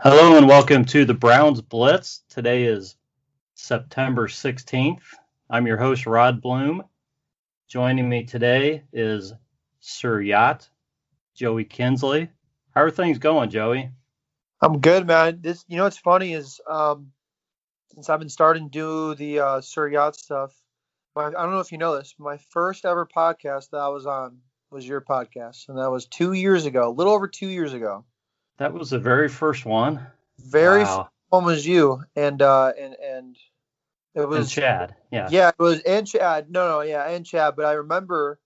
Hello and welcome to the Browns Blitz. Today is September 16th. I'm your host, Rod Bloom. Joining me today is Sir Yacht, Joey Kinsley. How are things going, Joey? I'm good, man. What's funny is since I've been starting to do the Sir Yacht stuff, I don't know if you know this, my first ever podcast that I was on was your podcast, and that was 2 years ago, a little over 2 years ago. That was the very first one. Very first Wow. one was you, and it And was Chad, yeah. yeah, it was and Chad. No, yeah, and Chad. But I remember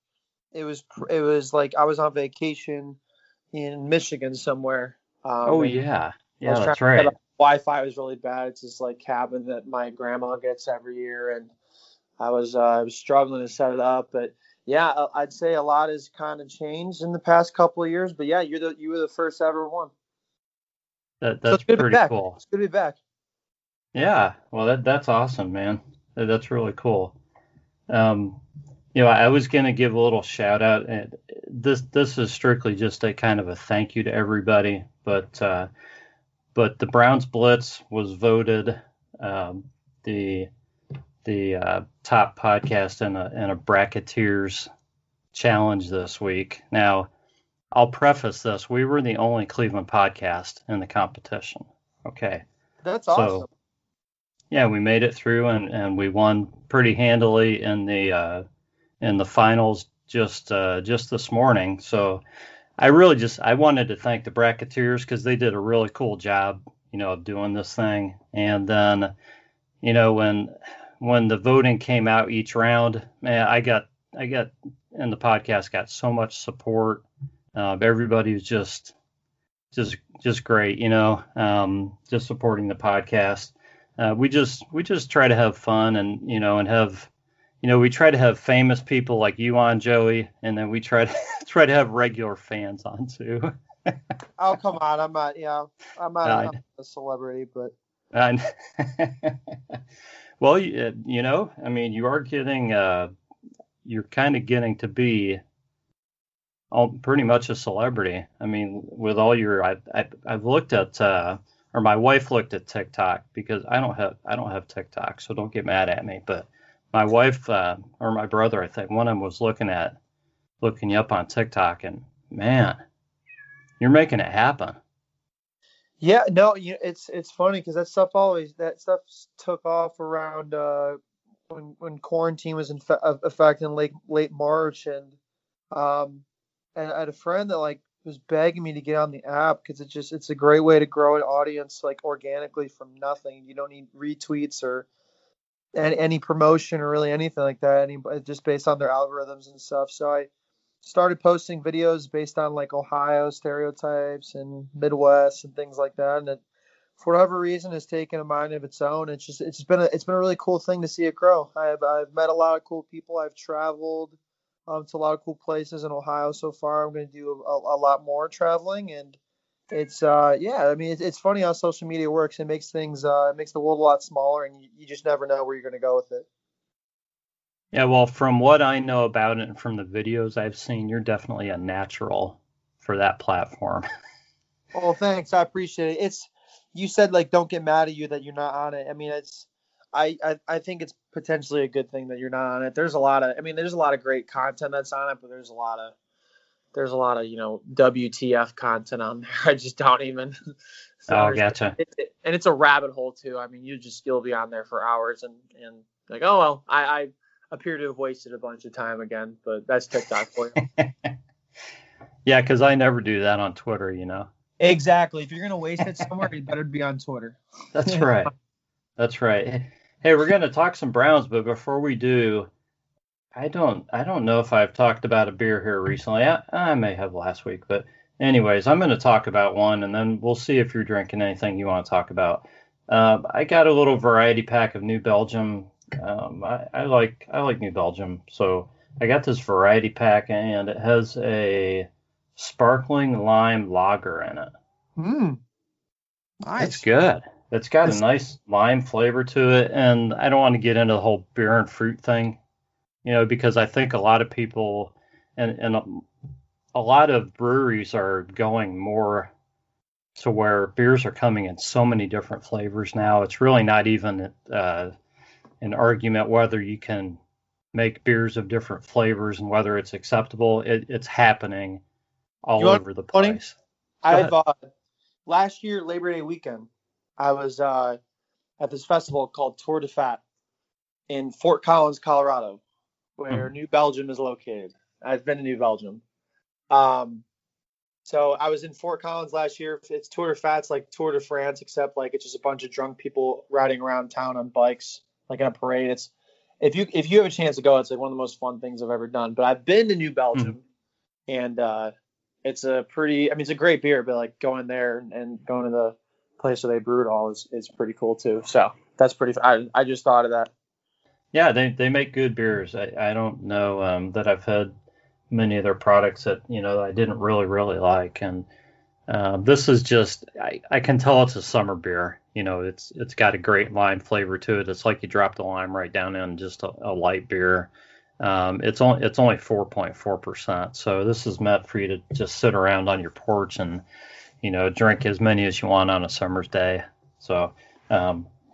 it was like I was on vacation in Michigan somewhere. Oh, And yeah. I Yeah, was trying that's to set right. up Wi-Fi was really bad. It's this like cabin that my grandma gets every year, and I was struggling to set it up. But yeah, I'd say a lot has kind of changed in the past couple of years. But yeah, you were the first ever one. So That's it's good to be pretty back. cool. It's good to be back. Yeah, well, that's awesome, man. That's really cool. Um, I was going to give a little shout out, and this is strictly just a kind of a thank you to everybody, but the Browns Blitz was voted um, the top podcast in a Bracketeers challenge this week. Now, I'll preface this: we were the only Cleveland podcast in the competition. Okay, That's awesome. so yeah, we made it through, and we won pretty handily in the finals just this morning. So I wanted to thank the Bracketeers because they did a really cool job, of doing this thing. And then, when the voting came out each round, man, I got and the podcast got so much support. Everybody was just great, just supporting the podcast. We just try to have fun and have we try to have famous people like you on, Joey, and then we try to try to have regular fans on too. Oh, come on. I'm not. Yeah, I'm I, not a celebrity, but I, well, I mean, you're kind of getting to be pretty much a celebrity. I mean, with all your, I've looked at, or my wife looked at TikTok because I don't have TikTok, so don't get mad at me. But my wife or my brother, I think one of them was looking you up on TikTok, and man, you're making it happen. yeah, no, it's funny because that stuff took off around when quarantine was affecting late March, um and I had a friend that like was begging me to get on the app because it's a great way to grow an audience like organically from nothing. You don't need retweets or any promotion or really anything like that. Just based on their algorithms and stuff. So I started posting videos based on like Ohio stereotypes and Midwest and things like that. And it, for whatever reason, has taken a mind of its own. It's been a really cool thing to see it grow. I've met a lot of cool people. I've traveled to a lot of cool places in Ohio so far. I'm going to do a lot more traveling, and it's yeah. I mean, it's funny how social media works. It makes the world a lot smaller, and you just never know where you're going to go with it. Yeah, well, from what I know about it and from the videos I've seen, you're definitely a natural for that platform. Oh, thanks. I appreciate it. It's you said like don't get mad at you that you're not on it. I mean, I think it's potentially a good thing that you're not on it. There's a lot of great content that's on it, but there's a lot of WTF content on there. I just don't even Oh, understand. gotcha. And it's a rabbit hole too. I mean, you'll be on there for hours and like, oh well, I appear to have wasted a bunch of time again, but that's TikTok for you. Yeah, because I never do that on Twitter. Exactly. If you're gonna waste it somewhere, you better be on Twitter. That's right. That's right. Hey, we're going to talk some Browns, but before we do, I don't know if I've talked about a beer here recently. I may have last week, but anyways, I'm going to talk about one, and then we'll see if you're drinking anything you want to talk about. I got a little variety pack of New Belgium. I like New Belgium, so I got this variety pack, and it has a sparkling lime lager in it. Mm, It's nice. good. It's got a It's nice lime flavor to it, and I don't want to get into the whole beer and fruit thing, because I think a lot of people and a lot of breweries are going more to where beers are coming in so many different flavors now. It's really not even an argument whether you can make beers of different flavors and whether it's acceptable. It's happening You all want over the funny? place. Go I've ahead. last year Labor Day weekend, I was at this festival called Tour de Fat in Fort Collins, Colorado, where Mhm. New Belgium is located. I've been to New Belgium. Um, so I was in Fort Collins last year. It's Tour de Fat's like Tour de France, except like it's just a bunch of drunk people riding around town on bikes, like in a parade. It's if you have a chance to go, it's like one of the most fun things I've ever done. But I've been to New Mhm. Belgium, and it's a pretty. I mean, it's a great beer, but like going there and going to the place where they brew it all is pretty cool too. So that's pretty. I just thought of that. Yeah, they make good beers. I don't know that I've had many of their products that I didn't really like, and this is just I can tell it's a summer beer. It's got a great lime flavor to it. It's like you drop the lime right down in just a light beer. It's only 4.4%, so this is meant for you to just sit around on your porch and drink as many as you want on a summer's day. So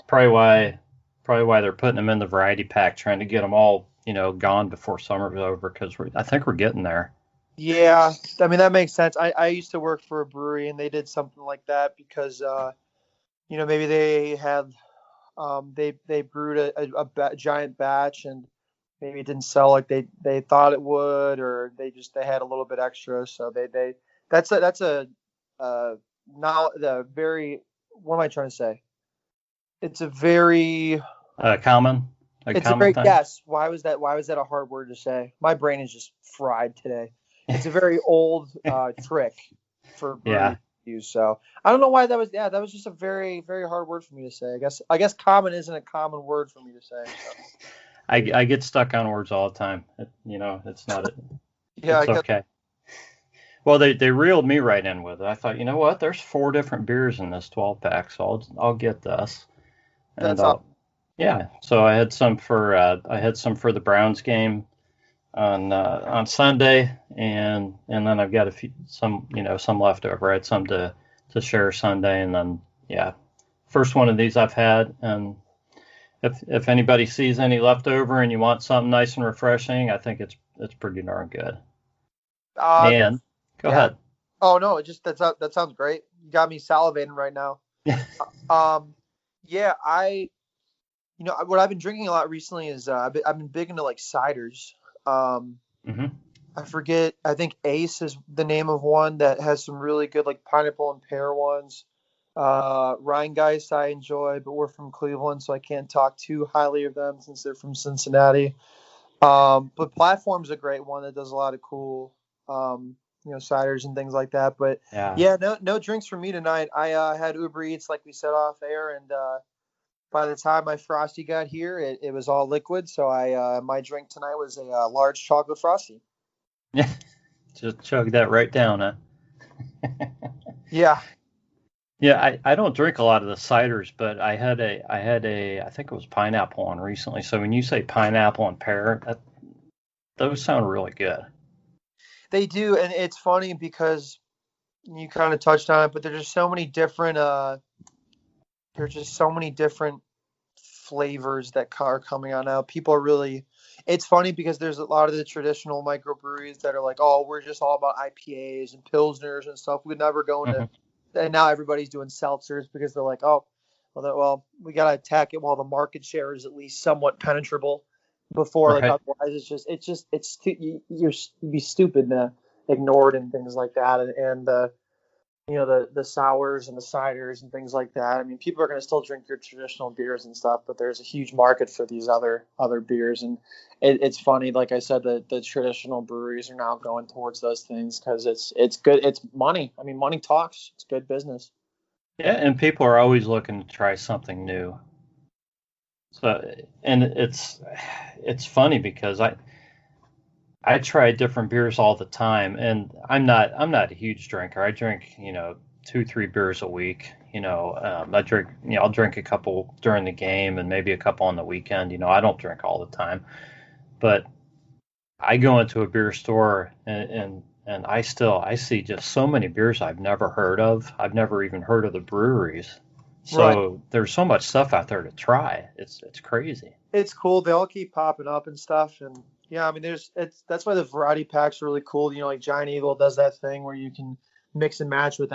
probably why probably why they're putting them in the variety pack, trying to get them all gone before summer's over because I think we're getting there. Yeah, I mean that makes sense. I used to work for a brewery and they did something like that because maybe they had they brewed a giant batch and maybe it didn't sell like they thought it would, or they had a little bit extra, so they that's a now the very what am I trying to say? It's a very Uh, common, a it's a common very thing. yes. Why was that a hard word to say? My brain is just fried today. It's a very old trick for breweries Yeah, to use. So I don't know why that was. Yeah, that was just a very very hard word for me to say. I guess common isn't a common word for me to say. So I get stuck on words all the time. It's not yeah, I it's guess okay. Well, they reeled me right in with it. I thought, you know what? There's four different beers in this 12 pack, so I'll get this. And that's all. yeah, so I had some for the Browns game on Sunday, and then I've got some left over. I had some to share Sunday, and then yeah, first one of these I've had, and if anybody sees any left over and you want something nice and refreshing, I think it's pretty darn good. Uh, And go yeah. ahead. Oh no, it just that sounds great. You got me salivating right now. Um, yeah, what I've been drinking a lot recently is I've been big into like ciders. Um, hmm I forget. I think Ace is the name of one that has some really good like pineapple and pear ones. Rheingeist I enjoy, but we're from Cleveland, so I can't talk too highly of them since they're from Cincinnati. But Platform's a great one that does a lot of cool, ciders and things like that. But Yeah. yeah, no drinks for me tonight. I had Uber Eats like we said off air, and by the time my frosty got here, it was all liquid. So I my drink tonight was a large chocolate frosty. Yeah. Just chug that right down, huh? Yeah, Yeah, I don't drink a lot of the ciders, but I had a I think it was pineapple one recently. So when you say pineapple and pear, those sound really good. they do, and it's funny because you kind of touched on it, but there's just so many different flavors that are coming on now. People are really. It's funny because there's a lot of the traditional microbreweries that are like, oh, we're just all about IPAs and pilsners and stuff. We'd never go into, hmm and now everybody's doing seltzers because they're like, oh, well, we gotta attack it while the market share is at least somewhat penetrable. Before, like, Right. otherwise, you'd be stupid to ignore it and things like that, and the sours and the ciders and things like that. I mean, people are going to still drink your traditional beers and stuff, but there's a huge market for these other beers, and it's funny. Like I said, the traditional breweries are now going towards those things because it's good. It's money. I mean, money talks. It's good business. Yeah, and people are always looking to try something new. So, and it's funny because I try different beers all the time, and I'm not a huge drinker. I drink 2 3 beers a week. I'll drink a couple during the game and maybe a couple on the weekend. I don't drink all the time, but I go into a beer store, and and I see just so many beers I've never heard of. I've never even heard of the breweries. Right. So there's so much stuff out there to try. It's crazy. It's cool. They all keep popping up and stuff. And yeah, I mean, that's why the variety packs are really cool. You know, like Giant Eagle does that thing where you can mix and match with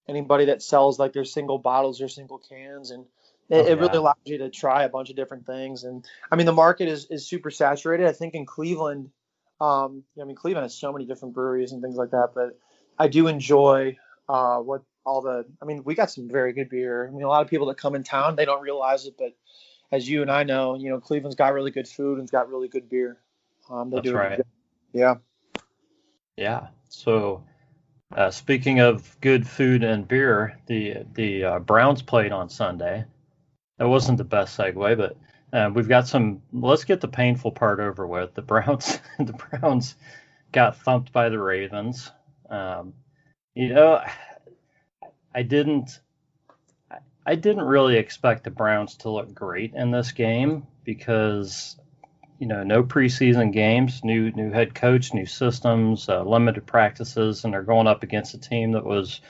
anybody that sells like their single bottles or single cans, and Oh it really yeah, allows you to try a bunch of different things. And I mean, the market is super saturated. I think in Cleveland, I mean, Cleveland has so many different breweries and things like that, but I do enjoy what all the. I mean, we got some very good beer. I mean, a lot of people that come in town, they don't realize it, but as you and I know, Cleveland's got really good food and it's got really good beer. They that's do a good right. job. Yeah. Yeah. So speaking of good food and beer, the Browns played on Sunday. That wasn't the best segue, but we've got some. Let's get the painful part over with. The Browns, the Browns got thumped by the Ravens. Um, you know, I didn't, I didn't really expect the Browns to look great in this game because no preseason games, new head coach, new systems, limited practices, and they're going up against a team that was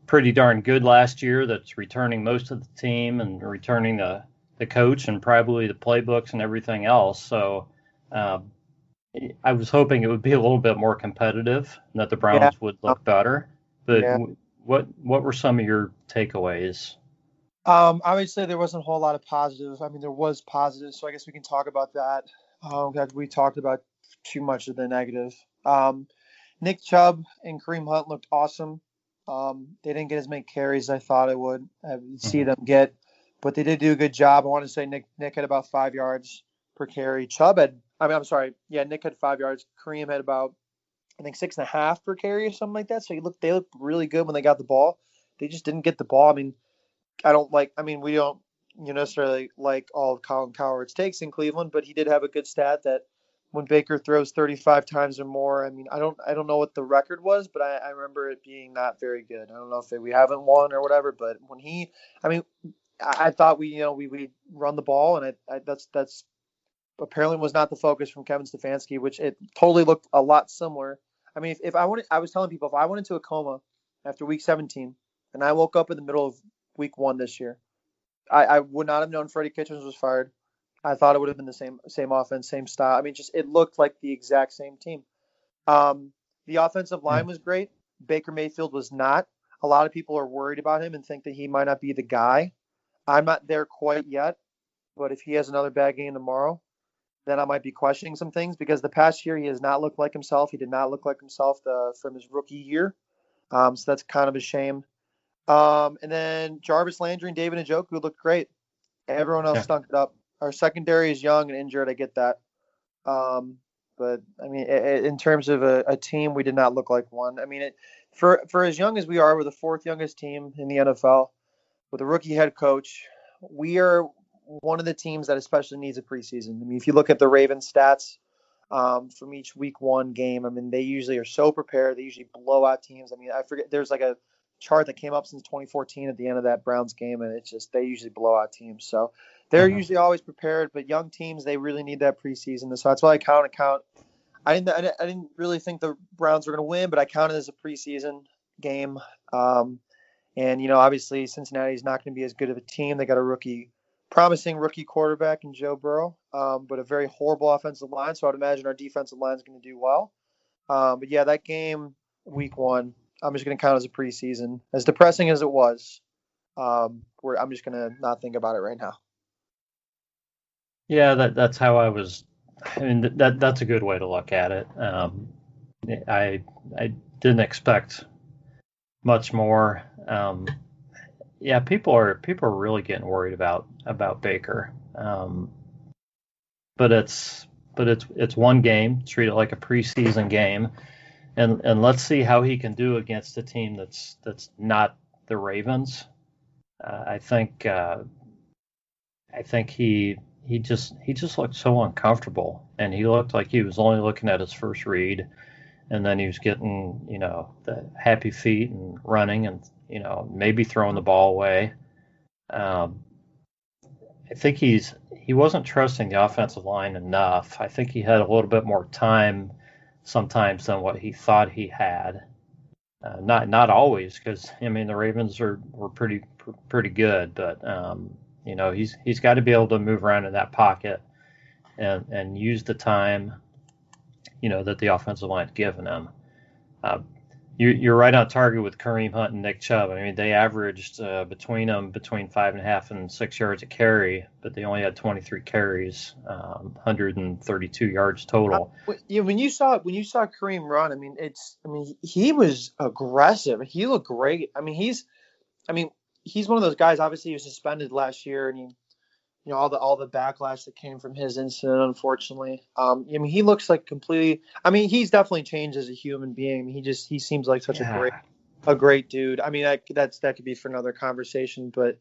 pretty darn good last year. That's returning most of the team and returning the coach and probably the playbooks and everything else. So um, I was hoping it would be a little bit more competitive and that the Yeah. Browns would look better. But Yeah. what were some of your takeaways? Obviously, there wasn't a whole lot of positives. I mean, there was positive, so I guess we can talk about that. God, we talked about too much of the negative. Nick Chubb and Kareem Hunt looked awesome. They didn't get as many carries as I thought I would see Hmm. them get, but they did do a good job. I want to say Nick had about 5 yards per carry. Chubb had, I mean, I'm sorry, yeah, Nick had 5 yards. Kareem had about, I think, 6.5 per carry or something like that. So they looked really good when they got the ball. They just didn't get the ball. I mean, I mean, we don't necessarily like all of Colin Cowherd's takes in Cleveland, but he did have a good stat that when Baker throws 35 times or more, I mean, I don't know what the record was, but I remember it being not very good. I don't know if we haven't won or whatever, but when I mean, I thought we run the ball, and that's apparently was not the focus from Kevin Stefanski, which it totally looked a lot similar. I mean, if I wanted, I was telling people if I went into a coma after week 17 and I woke up in the middle of week 1 this year, I would not have known Freddie Kitchens was fired. I thought it would have been the same offense, same style. I mean, just it looked like the exact same team. The offensive Yeah. line was great. Baker Mayfield was not. A lot of people are worried about him and think that he might not be the guy. I'm not there quite yet, but if he has another bad game tomorrow, then I might be questioning some things because the past year he has not looked like himself. He did not look like himself from his rookie year. So that's kind of a shame. And then Jarvis Landry and David Njoku looked great. Everyone else Yeah. stunk it up. Our secondary is young and injured. I get that. Um, but I mean, in terms of a team, we did not look like one. I mean, for as young as we are, we're the fourth youngest team in the NFL with a rookie head coach. We are one of the teams that especially needs a preseason. I mean, if you look at the Ravens stats from each week 1 game, I mean, they usually are so prepared. They usually blow out teams. I mean, I forget there's like a chart that came up since 2014 at the end of that Browns game, and it's just they usually blow out teams. So they're Uh-huh. usually always prepared, but young teams they really need that preseason. So that's why I count. I didn't really think the Browns were going to win, but I counted it as a preseason game. And obviously Cincinnati is not going to be as good of a team. They got promising rookie quarterback in Joe Burrow, but a very horrible offensive line. So I'd imagine our defensive line is going to do well. But yeah, that game week 1, I'm just going to count as a preseason. As depressing as it was, I'm just going to not think about it right now. Yeah, that's how I was. I mean, that's a good way to look at it. I didn't expect much more. Yeah, people are really getting worried about Baker. But it's one game. Treat it like a preseason game, and let's see how he can do against a team that's not the Ravens. I think he just looked so uncomfortable, and he looked like he was only looking at his first read, and then he was getting the happy feet and running and maybe throwing the ball away. Um, I think he wasn't trusting the offensive line enough. I think he had a little bit more time sometimes than what he thought he had. Not always, because I mean the Ravens were pretty good, but he's got to be able to move around in that pocket and use the time that the offensive line's given him. Uh, you're right on target with Kareem Hunt and Nick Chubb. I mean, they averaged between 5.5 and 6 yards a carry, but they only had 23 carries, 132 yards total. When you saw Kareem run, he was aggressive. He looked great. He's one of those guys. Obviously, he was suspended last year, and all the backlash that came from his incident, unfortunately. He looks like completely. He's definitely changed as a human being. He seems like such a great dude. That could be for another conversation. But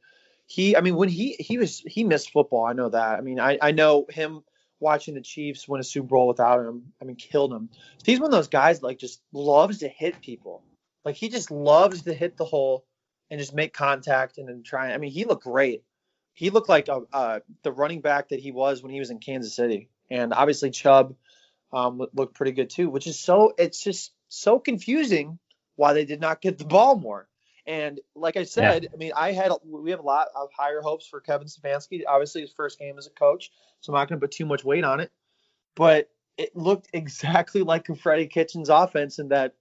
when he missed football. I know that. I know him watching the Chiefs win a Super Bowl without him. Killed him. He's one of those guys like just loves to hit people. Like he just loves to hit the hole and just make contact and then try. He looked great. He looked like the running back that he was when he was in Kansas City. And obviously Chubb looked pretty good too, it's just so confusing why they did not get the ball more. And like I said, yeah. We have a lot of higher hopes for Kevin Stefanski. Obviously his first game as a coach, so I'm not going to put too much weight on it. But it looked exactly like a Freddie Kitchens offense in that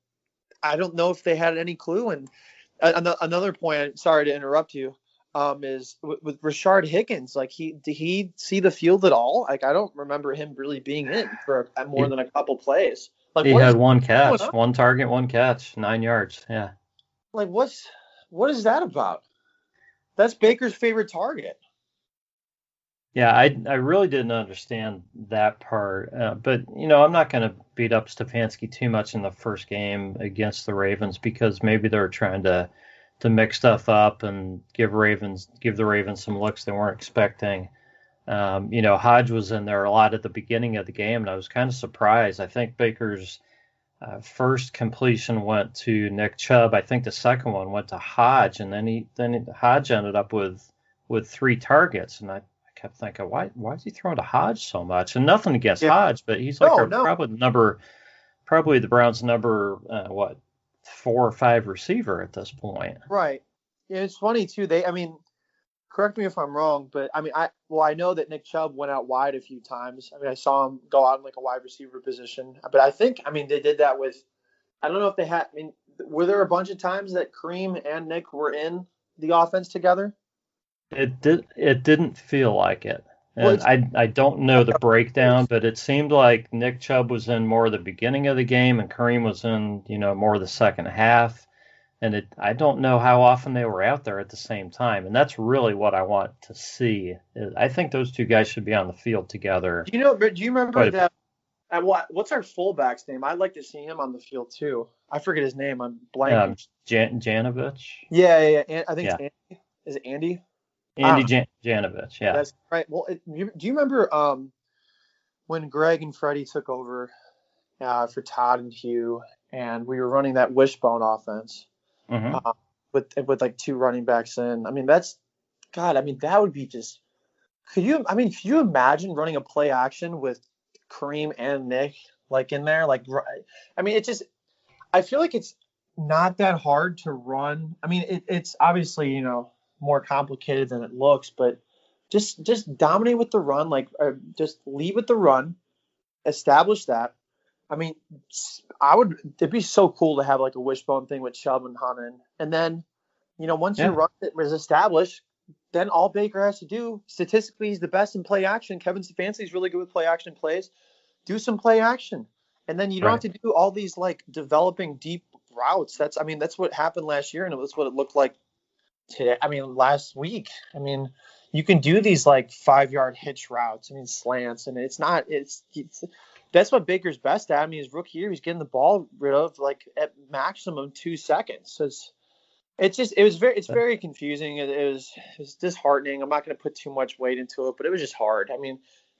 I don't know if they had any clue. And another point, sorry to interrupt you, is with Rashard Higgins. Like did he see the field at all? Like I don't remember him really being in for more than a couple plays. Like he had one catch, one target, one catch, 9 yards. Yeah. Like what is that about? That's Baker's favorite target. Yeah, I really didn't understand that part. But I'm not going to beat up Stefanski too much in the first game against the Ravens because maybe they're trying to mix stuff up and give the Ravens some looks they weren't expecting. Hodge was in there a lot at the beginning of the game, and I was kind of surprised. I think Baker's first completion went to Nick Chubb. I think the second one went to Hodge, and then Hodge ended up with 3 targets, and I kept thinking, why is he throwing to Hodge so much? And nothing against Hodge, but he's like probably the Browns' number 4 or 5 receiver at this point. Right. Yeah, it's funny too. Correct me if I'm wrong, but I know that Nick Chubb went out wide a few times. I saw him go out in like a wide receiver position, but I think they did that with. I don't know if they had. Were there a bunch of times that Kareem and Nick were in the offense together? It didn't feel like it. And I don't know the breakdown, but it seemed like Nick Chubb was in more of the beginning of the game and Kareem was in, more of the second half. And I don't know how often they were out there at the same time. And that's really what I want to see. I think those two guys should be on the field together. Do you remember that? What's our fullback's name? I'd like to see him on the field too. I forget his name. I'm blanking. Janovich? Yeah. I think it's Andy. Is it Andy? Andy Janovich, yeah. That's right. Well, do you remember when Greg and Freddie took over for Todd and Hugh, and we were running that wishbone offense with like 2 running backs in? That would be just. Could you imagine running a play action with Kareem and Nick like in there? It's just. I feel like it's not that hard to run. It's obviously more complicated than it looks, but just dominate with the run, just lead with the run, establish that. It'd be so cool to have like a wishbone thing with Chubb and Hunt in. And then, once your run is established, then all Baker has to do, statistically, he's the best in play action. Kevin Stefanski's really good with play action plays. Do some play action. And then you don't have to do all these like developing deep routes. That's what happened last year, and it was what it looked like today. Last week. You can do these like 5-yard hitch routes. Slants, and that's what Baker's best at. His rookie year, he's getting the ball rid of like at maximum 2 seconds. So it's very confusing. It was disheartening. I'm not going to put too much weight into it, but it was just hard.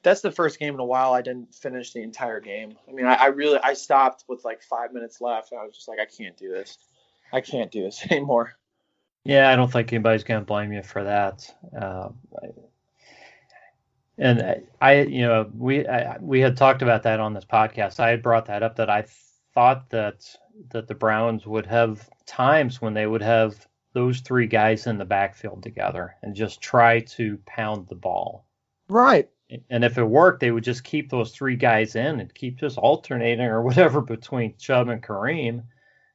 That's the first game in a while I didn't finish the entire game. I stopped with like 5 minutes left, and I was just like, I can't do this. I can't do this anymore. Yeah, I don't think anybody's going to blame you for that. And we had talked about that on this podcast. I had brought that up that I thought that the Browns would have times when they would have those three guys in the backfield together and just try to pound the ball. Right. And if it worked, they would just keep those three guys in and keep just alternating or whatever between Chubb and Kareem,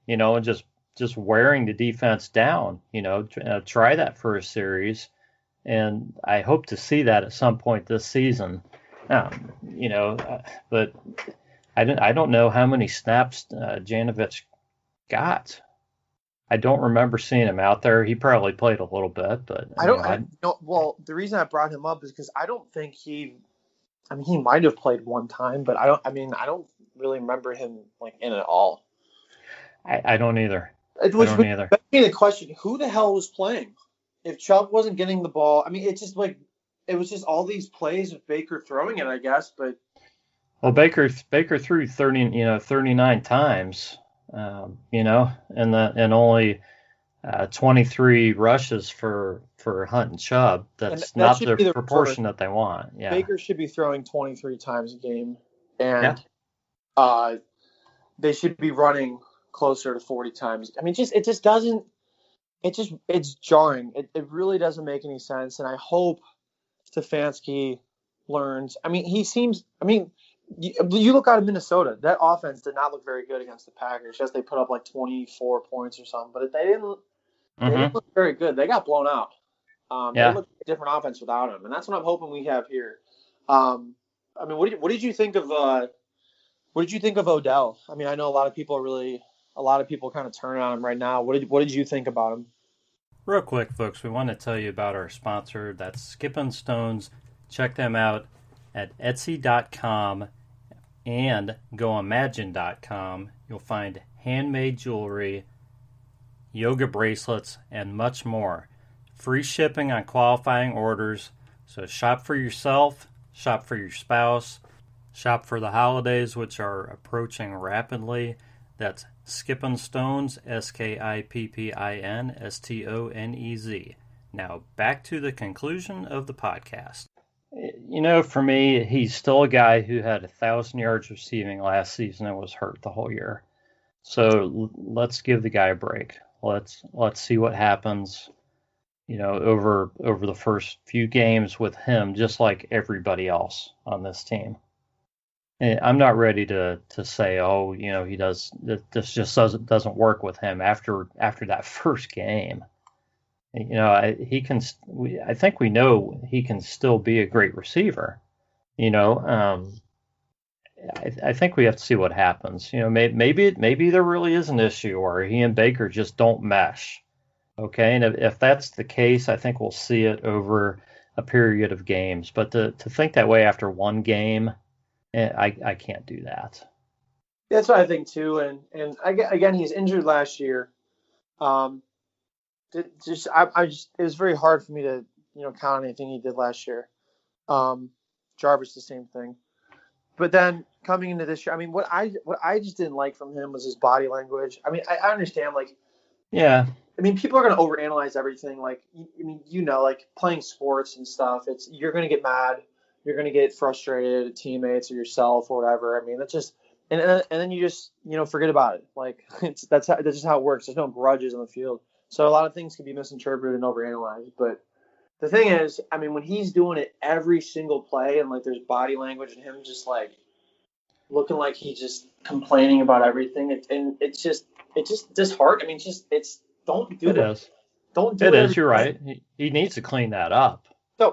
and just wearing the defense down. Try that for a series, and I hope to see that at some point this season. But I don't know how many snaps Janovich got. I don't remember seeing him out there. He probably played a little bit, but I don't. I, no, well, the reason I brought him up is because I don't think he. I mean, he might have played one time, but I don't. I mean, I don't really remember him like in at all. I don't either. Which would be the question: who the hell was playing? If Chubb wasn't getting the ball, I mean, it's just like it was just all these plays of Baker throwing it, I guess. But well, Baker threw 39 times, and only 23 rushes for Hunt and Chubb. That's that not the proportion that they want. Yeah. Baker should be throwing 23 times a game, and yeah. They should be running closer to 40 times. I mean, it just doesn't. It's jarring. It really doesn't make any sense, and I hope Stefanski learns. I mean, he seems. I mean, you look out of Minnesota. That offense did not look very good against the Packers. Yes, they put up like 24 points or something, but they didn't. They didn't look very good. They got blown out. They looked like a different offense without him, and that's what I'm hoping we have here. I mean, what did you think of Odell? I mean, I know a lot of people kind of turn on him right now. What did you think about him? Real quick, folks, we want to tell you about our sponsor. That's Skippin' Stones. Check them out at Etsy.com and GoImagine.com. You'll find handmade jewelry, yoga bracelets, and much more. Free shipping on qualifying orders. So shop for yourself, shop for your spouse, shop for the holidays, which are approaching rapidly. That's Skippin' Stones, SKIPPINSTONEZ. Now back to the conclusion of the podcast. For me, he's still a guy who had 1,000 yards receiving last season and was hurt the whole year. So let's give the guy a break. Let's see what happens. Over the first few games with him, just like everybody else on this team. And I'm not ready to say, he does. This just doesn't work with him after that first game. He can. I think we know he can still be a great receiver. I think we have to see what happens. Maybe there really is an issue where he and Baker just don't mesh. Okay, and if that's the case, I think we'll see it over a period of games. But to think that way after one game, I can't do that. That's what I think too. And again, he's injured last year. It was very hard for me to count on anything he did last year. Jarvis the same thing. But then coming into this year, I mean, what I just didn't like from him was his body language. I mean, I understand yeah. I mean, people are going to overanalyze everything. Like, I mean, like playing sports and stuff. You're going to get mad. You're going to get frustrated at teammates or yourself or whatever. I mean, that's just, and then you just, forget about it. Like, that's just how it works. There's no grudges on the field. So a lot of things can be misinterpreted and overanalyzed. But the thing is, I mean, when he's doing it every single play and like there's body language and him just like looking like he's just complaining about everything, it's just disheartening. I mean, don't do that. Don't do it. It is. You're right. He needs to clean that up.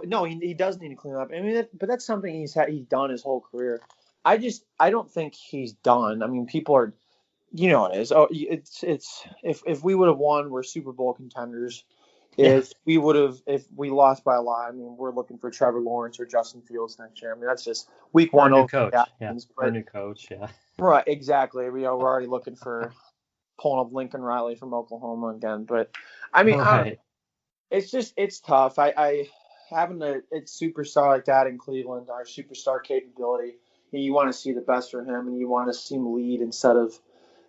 No, he does need to clean up. I mean, but that's something he's done his whole career. I don't think he's done. I mean, people are, it is. Oh, if we would have won, we're Super Bowl contenders. If we lost by a lot, I mean, we're looking for Trevor Lawrence or Justin Fields next year. I mean, that's just week one. New coach. Our new coach. Yeah. Right. Exactly. We're already looking for pulling up Lincoln Riley from Oklahoma again. But I mean, right. It's tough. I having a superstar like that in Cleveland, our superstar capability. You want to see the best for him, and you want to see him lead instead of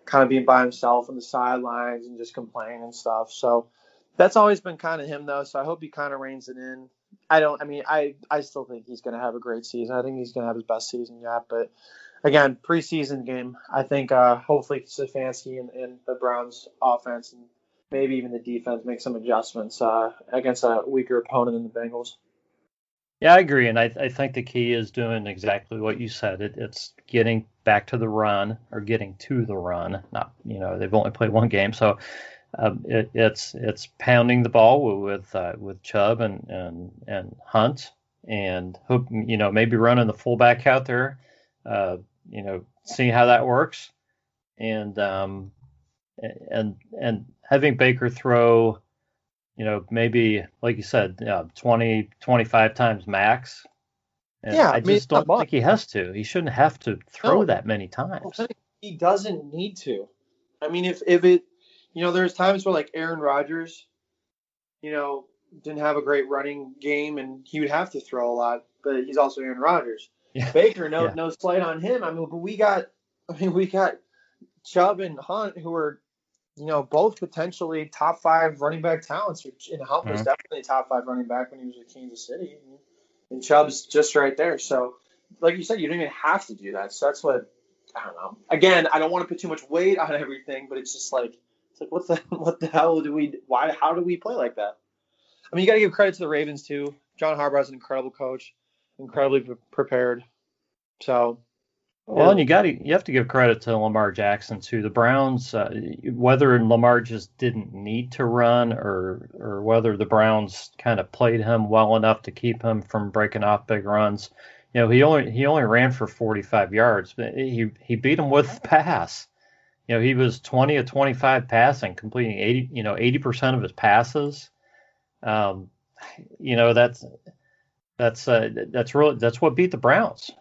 kind of being by himself on the sidelines and just complaining and stuff. So that's always been kind of him, though. So I hope he kind of reins it in. I don't. I mean, I still think he's going to have a great season. I think he's going to have his best season yet. But again, preseason game. I think hopefully Stefanski and the Browns offense and maybe even the defense make some adjustments against a weaker opponent than the Bengals. Yeah, I agree, and I think the key is doing exactly what you said. It's getting back to the run or getting to the run. Not, they've only played one game, so it's pounding the ball with Chubb and Hunt, and hope maybe running the fullback out there, seeing how that works, and and having Baker throw, maybe like you said, 20, 25 times max. And Yeah, I I mean, just it's not don't much. think he has to. He shouldn't have to throw No, that many times. he doesn't need to. I mean, if it, there's times where like Aaron Rodgers, you know, didn't have a great running game and he would have to throw a lot, but he's also Aaron Rodgers. Yeah, Baker, yeah. no slight on him. I mean, but we got Chubb and Hunt who are, both potentially top five running back talents. And Hunt was Mhm. definitely a top five running back when he was with Kansas City, and Chubb's just right there. So, like you said, you don't even have to do that. So that's what I don't know. Again, I don't want to put too much weight on everything, but it's like what the hell do we? Why? How do we play like that? I mean, you got to give credit to the Ravens too. John Harbaugh's an incredible coach, incredibly prepared. So, Well, and you have to give credit to Lamar Jackson too. The Browns, whether Lamar just didn't need to run, or whether the Browns kind of played him well enough to keep him from breaking off big runs. He only ran for 45 yards, but he beat him with pass. He was 20 of 25 passing, completing 80% of his passes. Um, that's that's what beat the Browns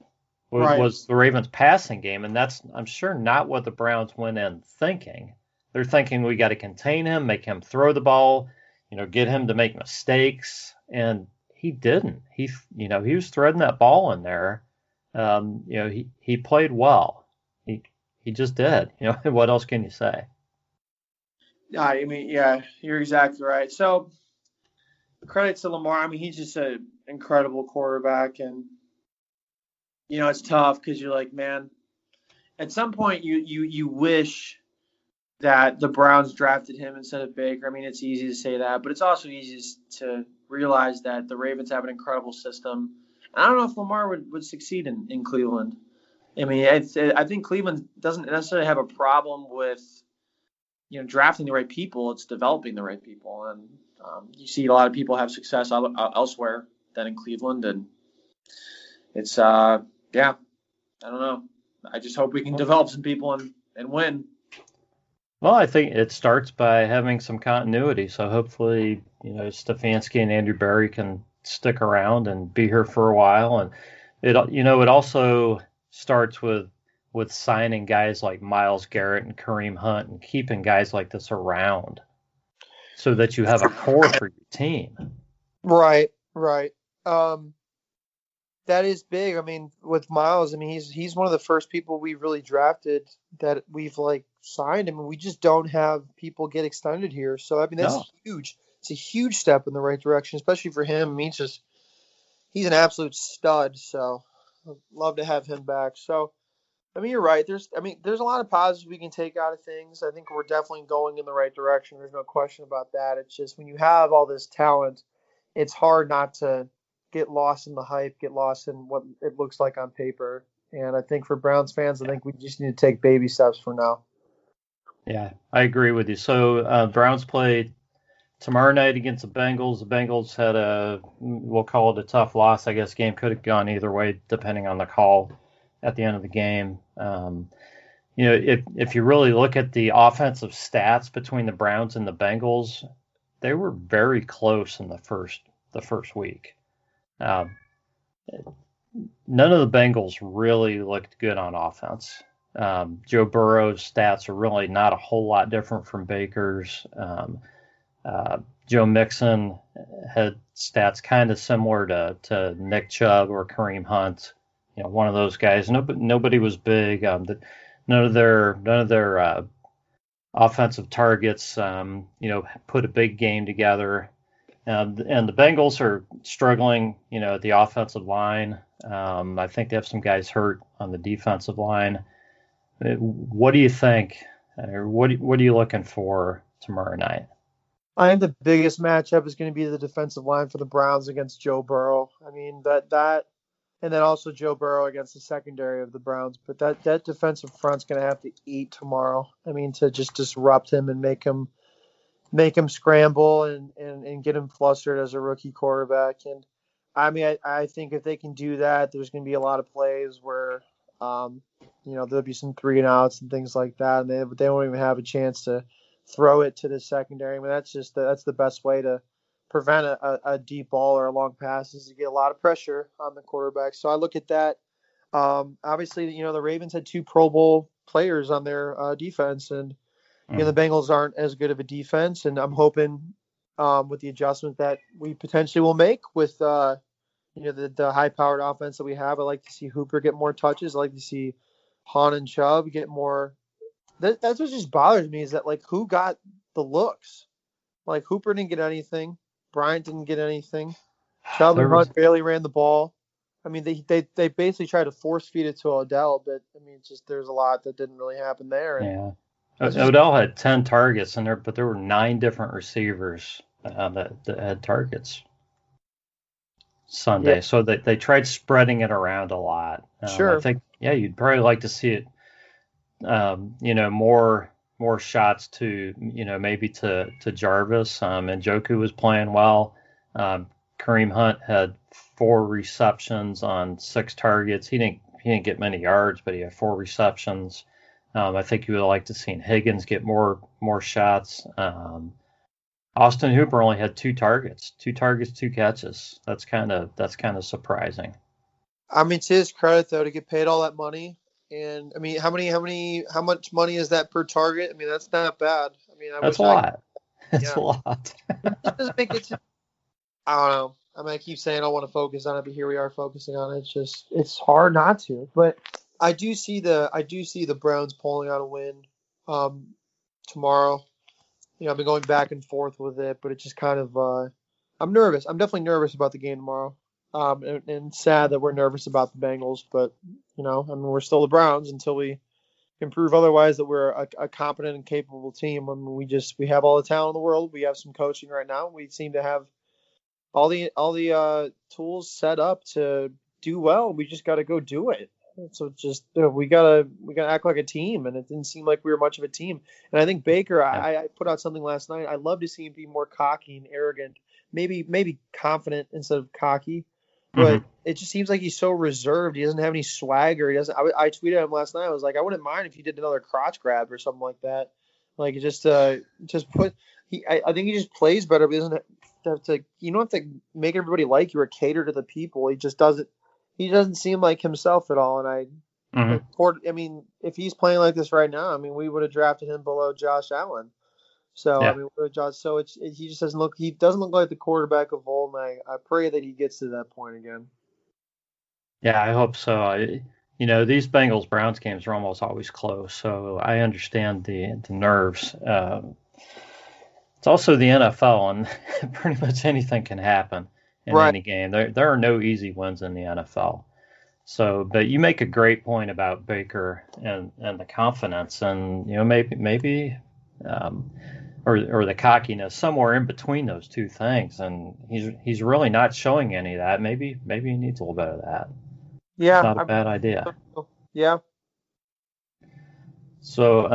right, was the Ravens passing game, and that's, I'm sure, not what the Browns went in thinking. They're thinking we got to contain him, make him throw the ball, get him to make mistakes, and he didn't. He was threading that ball in there. He played well. He just did. What else can you say? I mean, yeah, you're exactly right. So, credit to Lamar. I mean, he's just an incredible quarterback, and it's tough because you're like, man, at some point you wish that the Browns drafted him instead of Baker. I mean, it's easy to say that, but it's also easy to realize that the Ravens have an incredible system. And I don't know if Lamar would succeed in Cleveland. I mean, I think Cleveland doesn't necessarily have a problem with drafting the right people. It's developing the right people, and you see a lot of people have success elsewhere than in Cleveland, and it's yeah, I don't know. I just hope we can develop some people and win. Well, I think it starts by having some continuity. So hopefully, Stefanski and Andrew Berry can stick around and be here for a while. And it also starts with signing guys like Myles Garrett and Kareem Hunt and keeping guys like this around so that you have a core for your team. Right, right. That is big. I mean, with Miles, I mean, he's one of the first people we really drafted that we've like signed. I mean, we just don't have people get extended here. So I mean, that's No. huge. It's a huge step in the right direction, especially for him. I mean, he's an absolute stud. So I'd love to have him back. So I mean, you're right. There's a lot of positives we can take out of things. I think we're definitely going in the right direction. There's no question about that. It's just when you have all this talent, it's hard not to get lost in the hype, get lost in what it looks like on paper. And I think for Browns fans, I think we just need to take baby steps for now. Yeah, I agree with you. So Browns play tomorrow night against the Bengals. The Bengals had we'll call it a tough loss. I guess game could have gone either way depending on the call at the end of the game. If you really look at the offensive stats between the Browns and the Bengals, they were very close in the first week. None of the Bengals really looked good on offense. Joe Burrow's stats are really not a whole lot different from Baker's. Joe Mixon had stats kind of similar to Nick Chubb or Kareem Hunt. One of those guys. Nobody was big. None of their offensive targets, put a big game together. And the Bengals are struggling, at the offensive line. I think they have some guys hurt on the defensive line. What do you think? Or what are you looking for tomorrow night? I think the biggest matchup is going to be the defensive line for the Browns against Joe Burrow. I mean that, and then also Joe Burrow against the secondary of the Browns. But that defensive front's going to have to eat tomorrow. I mean, to just disrupt him and make him scramble and get him flustered as a rookie quarterback. And I mean, I think if they can do that, there's going to be a lot of plays where, there'll be some 3-and-outs and things like that, and they won't even have a chance to throw it to the secondary. I mean, that's the best way to prevent a deep ball or a long pass is to get a lot of pressure on the quarterback. So I look at that. Obviously, the Ravens had 2 Pro Bowl players on their defense, and the Bengals aren't as good of a defense, and I'm hoping with the adjustment that we potentially will make with the high-powered offense that we have. I like to see Hooper get more touches. I like to see Hahn and Chubb get more. That's what just bothers me is that, like, who got the looks? Like, Hooper didn't get anything. Bryant didn't get anything. Chubb and Hunt barely ran the ball. I mean, they basically tried to force feed it to Odell, but I mean, it's just there's a lot that didn't really happen there. Yeah. Odell had 10 targets in there, but there were 9 different receivers that had targets Sunday. Yeah. So they tried spreading it around a lot. Sure. I think, you'd probably like to see it, more shots to, maybe to Jarvis. And Njoku was playing well. Kareem Hunt had 4 receptions on 6 targets. He didn't get many yards, but he had 4 receptions. I think you would like to see Higgins get more shots. Austin Hooper only had 2 targets, 2 catches. That's kind of surprising. I mean, to his credit though, to get paid all that money, and I mean, how much money is that per target? I mean, that's not bad. I mean, that's a lot. It's a lot. It doesn't make it. I don't know. I mean, I keep saying I want to focus on it, but here we are focusing on it. It's hard not to, but. I do see the Browns pulling out a win tomorrow. I've been going back and forth with it, but it's just kind of I'm nervous. I'm definitely nervous about the game tomorrow. And sad that we're nervous about the Bengals, but I mean, we're still the Browns until we can prove otherwise that we're a competent and capable team. I mean, we have all the talent in the world. We have some coaching right now. We seem to have all the tools set up to do well. We just got to go do it. So just we gotta act like a team, and it didn't seem like we were much of a team. And I think Baker, I put out something last night. I'd love to see him be more cocky and arrogant, maybe confident instead of cocky. But it just seems like he's so reserved. He doesn't have any swagger. He doesn't. I tweeted him last night. I was like, I wouldn't mind if he did another crotch grab or something like that. Like just put. I think he just plays better. But he doesn't have to. You don't have to make everybody like you or cater to the people. He just doesn't. He doesn't seem like himself at all, and I mean, if he's playing like this right now, I mean, we would have drafted him below Josh Allen. So I mean, he just doesn't look. He doesn't look like the quarterback of old, and I pray that he gets to that point again. Yeah, I hope so. These Bengals Browns games are almost always close, so I understand the nerves. It's also the NFL, and pretty much anything can happen. In any game. There are no easy wins in the NFL. So, but you make a great point about Baker and the confidence, and maybe or the cockiness somewhere in between those two things, and he's really not showing any of that. Maybe he needs a little bit of that. Yeah, it's not a bad idea. Yeah. So,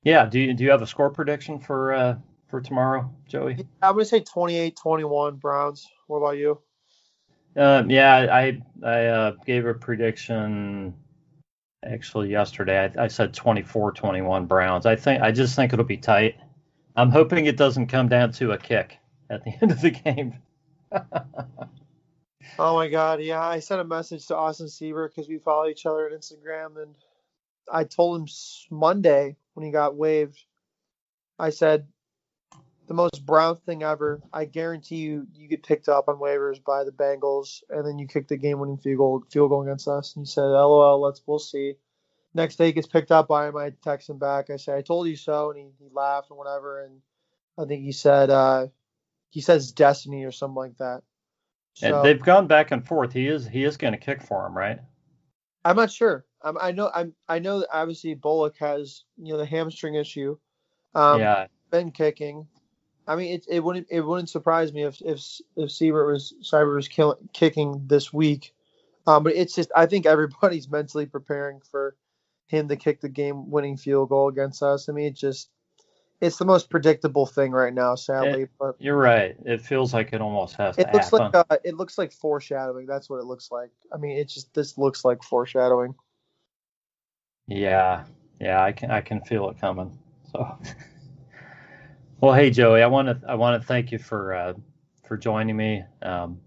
do you have a score prediction for tomorrow, Joey? I'm going to say 28-21 Browns. What about you? I gave a prediction actually yesterday. I said 24-21 Browns. I just think it'll be tight. I'm hoping it doesn't come down to a kick at the end of the game. Oh my God. Yeah. I sent a message to Austin Sieber because we follow each other on Instagram, and I told him Monday when he got waived, I said, the most Brown thing ever. I guarantee you get picked up on waivers by the Bengals, and then you kick the game-winning field goal against us. And he said, "LOL, we'll see." Next day he gets picked up by him. I text him back. I say, "I told you so," and he laughed and whatever. And I think he said he says destiny or something like that. And So they've gone back and forth. He is going to kick for him, right? I'm not sure. I know that obviously Bullock has the hamstring issue. Yeah. Been kicking. I mean, it wouldn't surprise me if Seibert was kicking this week. But it's just I think everybody's mentally preparing for him to kick the game-winning field goal against us. I mean, it's the most predictable thing right now, It, sadly. But you're right. It feels like it almost has to happen. it looks like foreshadowing. That's what it looks like. I mean, this looks like foreshadowing. Yeah, I can feel it coming. So, well, hey Joey, I want to thank you for joining me. Kind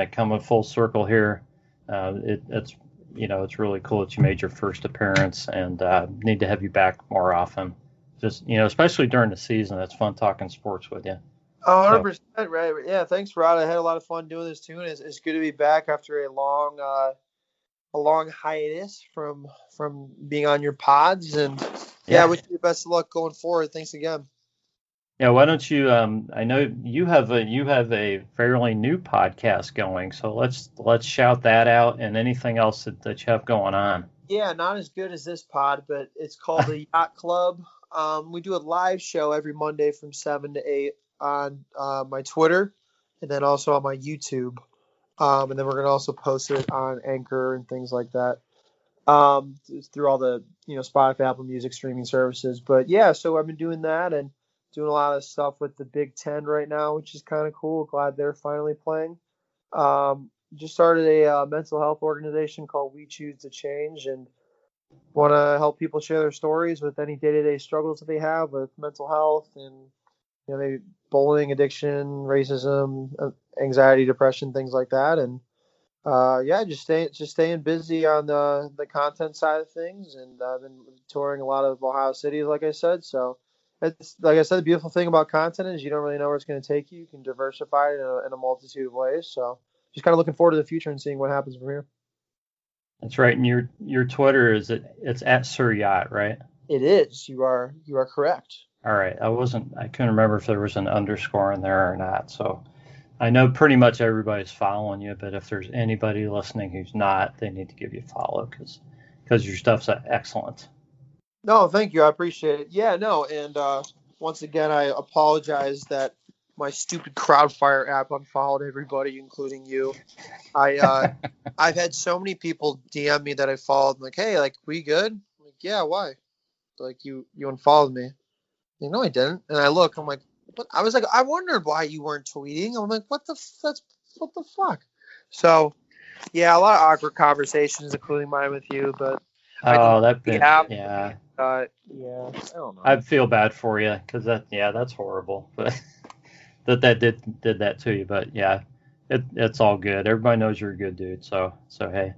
of coming full circle here. It's really cool that you made your first appearance, and need to have you back more often. Just especially during the season, it's fun talking sports with you. Oh, So 100%, right. Yeah, thanks, Rod. I had a lot of fun doing this too, and it's good to be back after a long hiatus from being on your pods. And yeah, I yeah, wish you the best of luck going forward. Thanks again. yeah. Why don't you? I know you have a fairly new podcast going, so let's shout that out and anything else that you have going on. Yeah, not as good as this pod, but it's called the Yacht Club. We do a live show every Monday from 7 to 8 on my Twitter, and then also on my YouTube. And then we're gonna also post it on Anchor and things like that. Through all the Spotify, Apple Music streaming services. But yeah, so I've been doing that and doing a lot of stuff with the Big Ten right now, which is kind of cool. Glad they're finally playing. Just started a mental health organization called We Choose to Change, and want to help people share their stories with any day-to-day struggles that they have with mental health and maybe bullying, addiction, racism, anxiety, depression, things like that. And yeah, just staying busy on the content side of things, and I've been touring a lot of Ohio cities, like I said. So it's like I said, the beautiful thing about content is you don't really know where it's going to take you. You can diversify it in a multitude of ways. So just kind of looking forward to the future and seeing what happens from here. That's right. And your Twitter it's at Sir Yacht, right? It is. You are correct. All right. I couldn't remember if there was an underscore in there or not. So I know pretty much everybody's following you, but if there's anybody listening who's not, they need to give you a follow because your stuff's excellent. No, thank you. I appreciate it. Yeah, no, and once again, I apologize that my stupid Crowdfire app unfollowed everybody, including you. I I've had so many people DM me that I followed, like, hey, like, we good? I'm like, yeah, why? Like, you unfollowed me. You know, I didn't. And I look, I'm like, what? I was like, I wondered why you weren't tweeting. I'm like, what the fuck? So yeah, a lot of awkward conversations, including mine with you, but I Oh, deleted that the been app. yeah. Yeah, I don't know. I feel bad for you because that's horrible. But that did that to you. But yeah, it's all good. Everybody knows you're a good dude. So hey.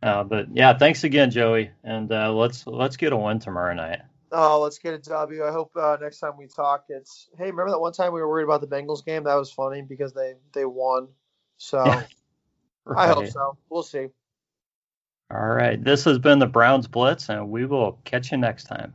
But yeah, thanks again, Joey, and let's get a win tomorrow night. Oh, let's get a W. I hope next time we talk, it's hey. Remember that one time we were worried about the Bengals game? That was funny because they won. So I hope Right. so. We'll see. All right. This has been the Browns Blitz, and we will catch you next time.